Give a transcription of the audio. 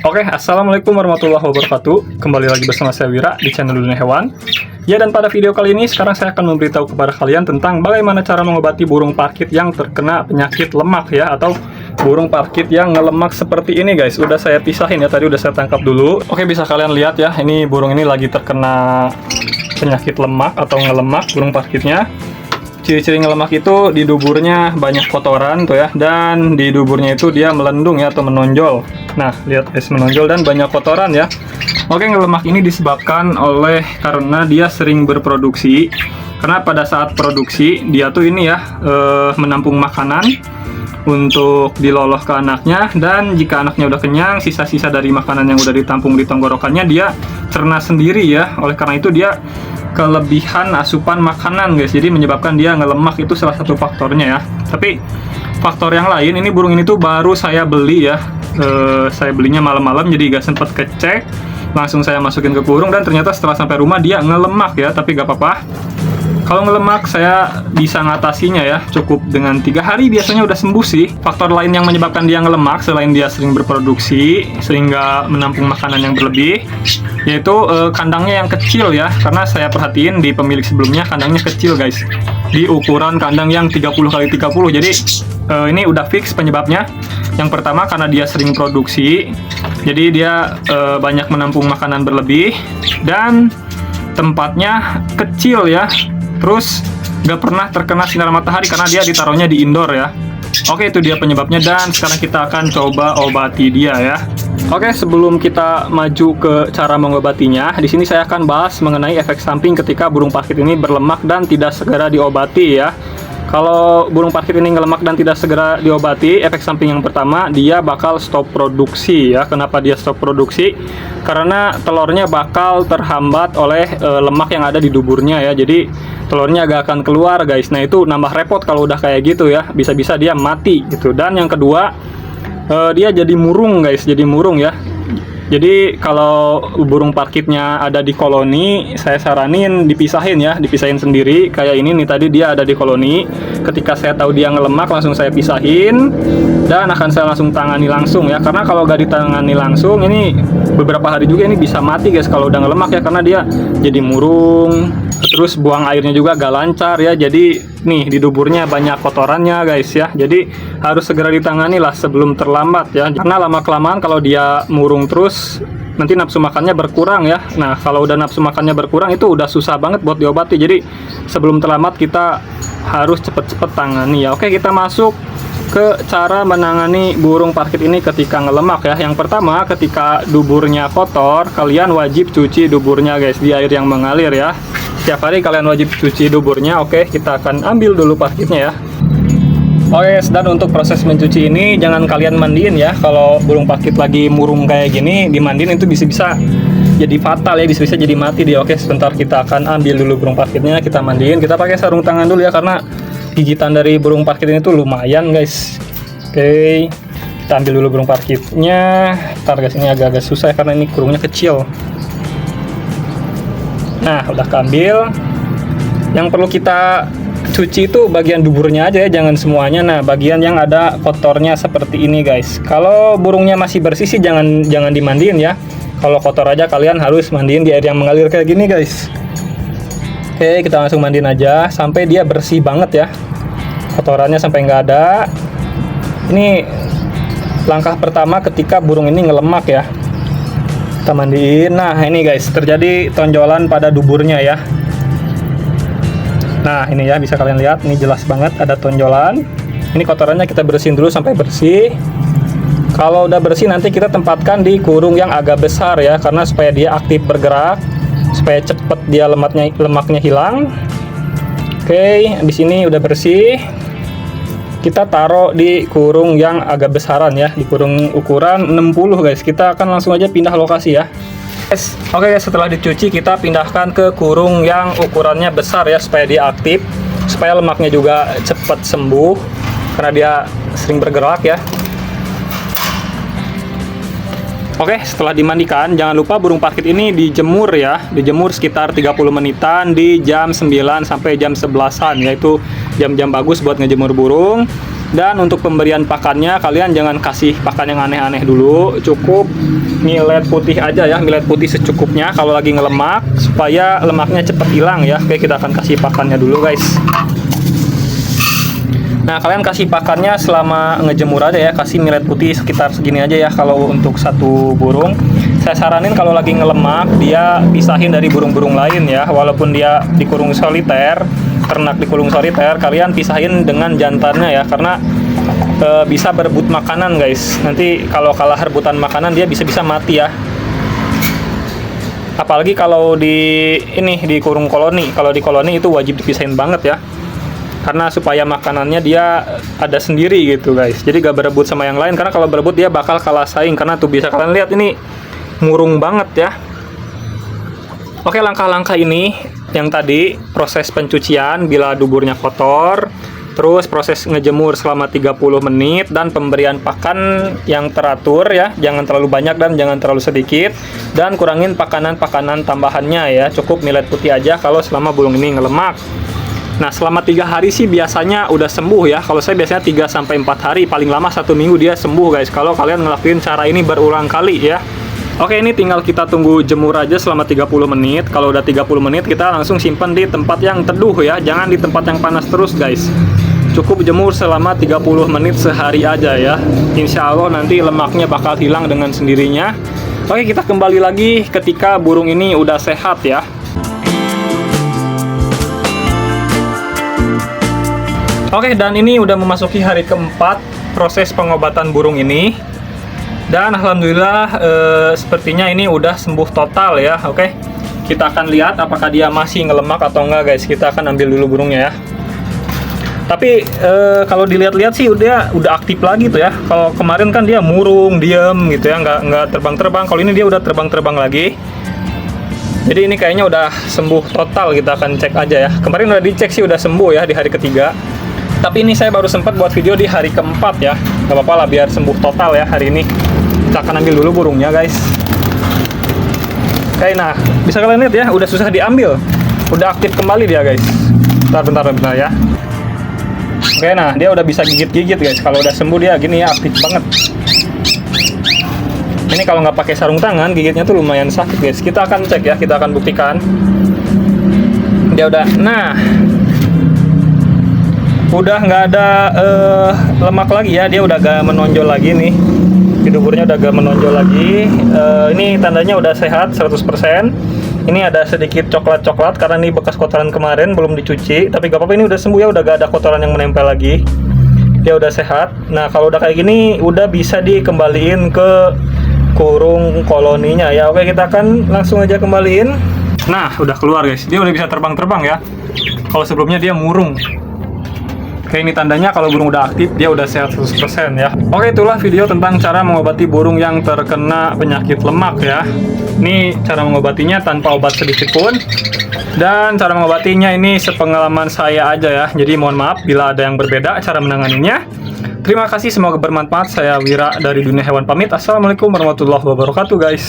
Oke, assalamualaikum warahmatullahi wabarakatuh. Kembali lagi bersama saya Wira di channel Dunia Hewan. Ya, dan pada video kali ini sekarang saya akan memberitahu kepada kalian tentang bagaimana cara mengobati burung parkit yang terkena penyakit lemak ya, atau burung parkit yang ngelemak seperti ini guys. Udah saya pisahin ya, tadi udah saya tangkap dulu. Oke, bisa kalian lihat ya, ini burung ini lagi terkena penyakit lemak atau ngelemak burung parkitnya. Ciri-ciri ngelemak itu di duburnya banyak kotoran tuh ya, dan di duburnya itu dia melendung ya atau menonjol. Nah, lihat guys, menonjol dan banyak kotoran ya. Oke, ngelemak ini disebabkan oleh karena dia sering berproduksi. Karena pada saat produksi dia tuh ini ya menampung makanan untuk diloloh ke anaknya, dan jika anaknya udah kenyang, sisa-sisa dari makanan yang udah ditampung di tenggorokannya dia cerna sendiri ya. Oleh karena itu dia kelebihan asupan makanan guys, jadi menyebabkan dia ngelemak. Itu salah satu faktornya ya. Tapi faktor yang lain, ini burung ini tuh baru saya beli ya, saya belinya malam-malam jadi gak sempet kecek, langsung saya masukin ke kurung, dan ternyata setelah sampai rumah dia ngelemak ya. Tapi gak apa-apa, kalau ngelemak saya bisa ngatasinya ya, cukup dengan 3 hari biasanya udah sembuh sih. Faktor lain yang menyebabkan dia ngelemak selain dia sering berproduksi sehingga menampung makanan yang berlebih, yaitu kandangnya yang kecil ya. Karena saya perhatiin di pemilik sebelumnya kandangnya kecil guys, di ukuran kandang yang 30x30. Jadi ini udah fix penyebabnya. Yang pertama karena dia sering produksi, jadi dia banyak menampung makanan berlebih, dan tempatnya kecil ya. Terus gak pernah terkena sinar matahari karena dia ditaruhnya di indoor ya. Oke, itu dia penyebabnya, dan sekarang kita akan coba obati dia ya. Oke, sebelum kita maju ke cara mengobatinya, di sini saya akan bahas mengenai efek samping ketika burung parkit ini berlemak dan tidak segera diobati ya. Kalau burung parkit ini ngelemak dan tidak segera diobati, efek samping yang pertama, dia bakal stop produksi ya. Kenapa dia stop produksi? Karena telurnya bakal terhambat oleh lemak yang ada di duburnya ya. Jadi telurnya agak akan keluar guys. Nah, itu nambah repot kalau udah kayak gitu ya. Bisa-bisa dia mati gitu. Dan yang kedua, dia jadi murung guys, jadi murung ya. Jadi kalau burung parkitnya ada di koloni, saya saranin dipisahin ya, dipisahin sendiri. Kayak ini nih, tadi dia ada di koloni. Ketika saya tahu dia ngelemak, langsung saya pisahin, dan akan saya langsung tangani langsung ya. Karena kalau gak ditangani langsung, ini beberapa hari juga ini bisa mati guys kalau udah ngelemak ya. Karena dia jadi murung, terus buang airnya juga gak lancar ya. Jadi nih di duburnya banyak kotorannya guys ya. Jadi harus segera ditangani lah sebelum terlambat ya. Karena lama-kelamaan kalau dia murung terus, nanti nafsu makannya berkurang ya. Nah, kalau udah nafsu makannya berkurang, itu udah susah banget buat diobati. Jadi sebelum terlambat kita harus cepet-cepet tangani ya. Oke, kita masuk ke cara menangani burung parkit ini ketika ngelemak ya. Yang pertama, ketika duburnya kotor, kalian wajib cuci duburnya guys di air yang mengalir ya. Setiap hari kalian wajib cuci duburnya. Oke, kita akan ambil dulu parkitnya ya. Oke, dan untuk proses mencuci ini jangan kalian mandiin ya. Kalau burung parkit lagi murung kayak gini, dimandiin itu bisa-bisa jadi fatal ya, bisa-bisa jadi mati dia. Oke, sebentar kita akan ambil dulu burung parkitnya, kita mandiin. Kita pakai sarung tangan dulu ya, karena gigitan dari burung parkit ini tuh lumayan guys. Oke, kita ambil dulu burung parkitnya. Ntar guys, ini agak-agak susah ya, karena ini kurungnya kecil. Nah, udah keambil. Yang perlu kita cuci itu bagian duburnya aja ya, jangan semuanya. Nah, bagian yang ada kotornya seperti ini guys. Kalau burungnya masih bersih sih jangan dimandiin ya. Kalau kotor aja kalian harus mandiin di air yang mengalir kayak gini guys. Oke, kita langsung mandiin aja sampai dia bersih banget ya. Kotorannya sampai nggak ada. Ini langkah pertama ketika burung ini ngelemak ya. Kita mandiin. Nah, ini guys, terjadi tonjolan pada duburnya ya. Nah, ini ya, bisa kalian lihat, ini jelas banget ada tonjolan. Ini kotorannya kita bersihin dulu sampai bersih. Kalau udah bersih, nanti kita tempatkan di kurung yang agak besar ya, karena supaya dia aktif bergerak, supaya cepet dia lemaknya hilang. Oke, di sini udah bersih. Kita taruh di kurung yang agak besaran ya, di kurung ukuran 60 guys. Kita akan langsung aja pindah lokasi ya. Oke, setelah dicuci kita pindahkan ke kurung yang ukurannya besar ya, supaya dia aktif, supaya lemaknya juga cepat sembuh karena dia sering bergerak ya. Oke, setelah dimandikan, jangan lupa burung parkit ini dijemur ya, dijemur sekitar 30 menitan di jam 9 sampai jam 11-an, yaitu jam-jam bagus buat ngejemur burung. Dan untuk pemberian pakannya, kalian jangan kasih pakan yang aneh-aneh dulu, cukup millet putih aja ya, millet putih secukupnya kalau lagi ngelemak, supaya lemaknya cepet hilang ya. Oke, kita akan kasih pakannya dulu guys. Nah, kalian kasih pakannya selama ngejemur aja ya, kasih millet putih sekitar segini aja ya kalau untuk satu burung. Saya saranin kalau lagi ngelemak, dia pisahin dari burung-burung lain ya, walaupun dia dikurung soliter, ternak dikurung soliter, kalian pisahin dengan jantannya ya, karena bisa berebut makanan guys. Nanti kalau kalah rebutan makanan dia bisa-bisa mati ya. Apalagi kalau di kurung koloni. Kalau di koloni itu wajib dipisahin banget ya, karena supaya makanannya dia ada sendiri gitu guys. Jadi gak berebut sama yang lain, karena kalau berebut dia bakal kalah saing. Karena tuh bisa kalian lihat ini murung banget ya. Oke, langkah-langkah ini yang tadi proses pencucian bila duburnya kotor, terus proses ngejemur selama 30 menit, dan pemberian pakan yang teratur ya, jangan terlalu banyak dan jangan terlalu sedikit, dan kurangin pakanan-pakanan tambahannya ya, cukup millet putih aja kalau selama burung ini ngelemak. Nah, selama 3 hari sih biasanya udah sembuh ya. Kalau saya biasanya 3-4 hari, paling lama 1 minggu dia sembuh guys, kalau kalian ngelakuin cara ini berulang kali ya. Oke, ini tinggal kita tunggu jemur aja selama 30 menit. Kalau udah 30 menit, kita langsung simpan di tempat yang teduh ya. Jangan di tempat yang panas terus guys. Cukup jemur selama 30 menit sehari aja ya. Insya Allah nanti lemaknya bakal hilang dengan sendirinya. Oke, kita kembali lagi ketika burung ini udah sehat ya. Oke, dan ini udah memasuki hari keempat proses pengobatan burung ini. Dan alhamdulillah sepertinya ini udah sembuh total ya. Oke, kita akan lihat apakah dia masih ngelemak atau enggak guys. Kita akan ambil dulu burungnya ya. Tapi kalau dilihat-lihat sih udah aktif lagi tuh ya. Kalau kemarin kan dia murung, diem gitu ya, nggak terbang-terbang. Kalau ini dia udah terbang-terbang lagi. Jadi ini kayaknya udah sembuh total. Kita akan cek aja ya. Kemarin udah dicek sih udah sembuh ya di hari ketiga. Tapi ini saya baru sempat buat video di hari keempat ya. Gak apa-apa lah biar sembuh total ya hari ini. Kita akan ambil dulu burungnya guys. Oke, nah bisa kalian lihat ya, udah susah diambil, udah aktif kembali dia guys. Bentar ya. Oke, nah dia udah bisa gigit-gigit guys. Kalau udah sembuh dia gini ya, aktif banget. Ini kalau nggak pakai sarung tangan, gigitnya tuh lumayan sakit guys. Kita akan cek ya, kita akan buktikan. Dia udah, nah udah nggak ada lemak lagi ya, dia udah gak menonjol lagi nih. Di duburnya udah gak menonjol lagi. Ini tandanya udah sehat 100%. Ini ada sedikit coklat-coklat karena ini bekas kotoran kemarin belum dicuci. Tapi gak apa-apa, ini udah sembuh ya, udah gak ada kotoran yang menempel lagi. Dia udah sehat. Nah, kalau udah kayak gini udah bisa dikembaliin ke kurung koloninya ya. Oke, kita akan langsung aja kembaliin. Nah, udah keluar guys. Dia udah bisa terbang-terbang ya. Kalau sebelumnya dia murung. Oke, ini tandanya kalau burung udah aktif, dia udah sehat 100% ya. Oke, itulah video tentang cara mengobati burung yang terkena penyakit lemak ya. Ini cara mengobatinya tanpa obat sedikit pun. Dan cara mengobatinya ini sepengalaman saya aja ya. Jadi mohon maaf bila ada yang berbeda cara menanganinya. Terima kasih, semoga bermanfaat. Saya Wira dari Dunia Hewan pamit. Assalamualaikum warahmatullahi wabarakatuh guys.